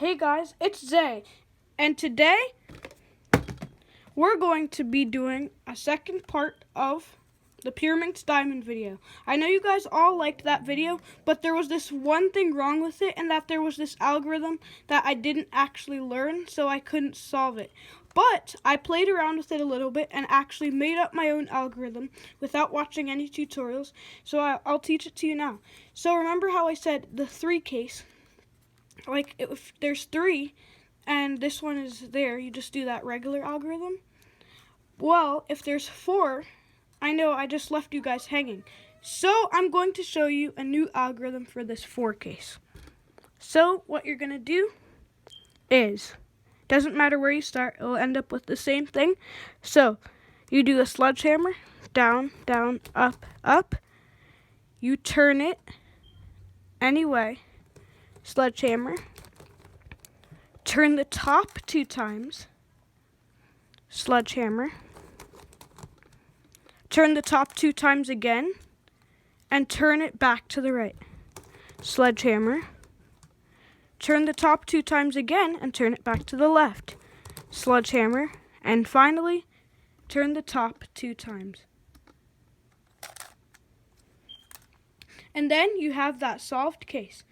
Hey guys, it's Zay, and today we're going to be doing a second part of the Pyraminx diamond video. I know you guys all liked that video, but there was this one thing wrong with it, and that there was this algorithm that I didn't actually learn, so I couldn't solve it. But I played around with it a little bit and actually made up my own algorithm without watching any tutorials, so I'll teach it to you now. So remember how I said the 3 case? Like, if there's 3 and this one is there, you just do that regular algorithm. Well, if there's 4, I know I just left you guys hanging. So I'm going to show you a new algorithm for this 4 case. So what you're going to do is, doesn't matter where you start, it'll end up with the same thing. So you do a sledgehammer, down, down, up, up. You turn it anyway. Sledgehammer, turn the top 2 times, sledgehammer, turn the top 2 times again, and turn it back to the right. Sledgehammer, turn the top 2 times again, and turn it back to the left. Sledgehammer, and finally, turn the top 2 times. And then you have that solved case.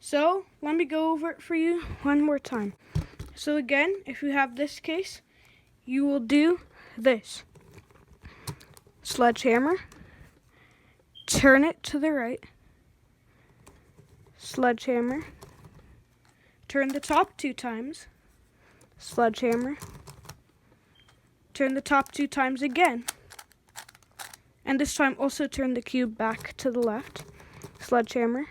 So let me go over it for you one more time. So again, if you have this case, you will do this. Sledgehammer, turn it to the right. Sledgehammer, turn the top 2 times. Sledgehammer, turn the top 2 times again. And this time also turn the cube back to the left. Sledgehammer,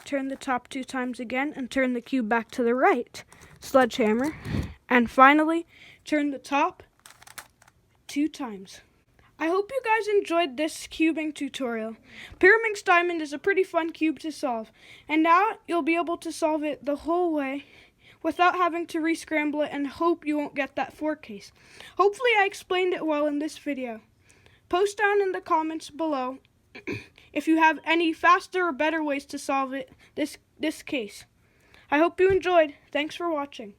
turn the top 2 times again, and turn the cube back to the right. Sledgehammer, and finally turn the top 2 times. I hope you guys enjoyed this cubing tutorial. Pyraminx Diamond is a pretty fun cube to solve, and now you'll be able to solve it the whole way without having to re-scramble it, and hope you won't get that 4 case. Hopefully I explained it well in this video. Post down in the comments below if you have any faster or better ways to solve this case. I hope you enjoyed. Thanks for watching.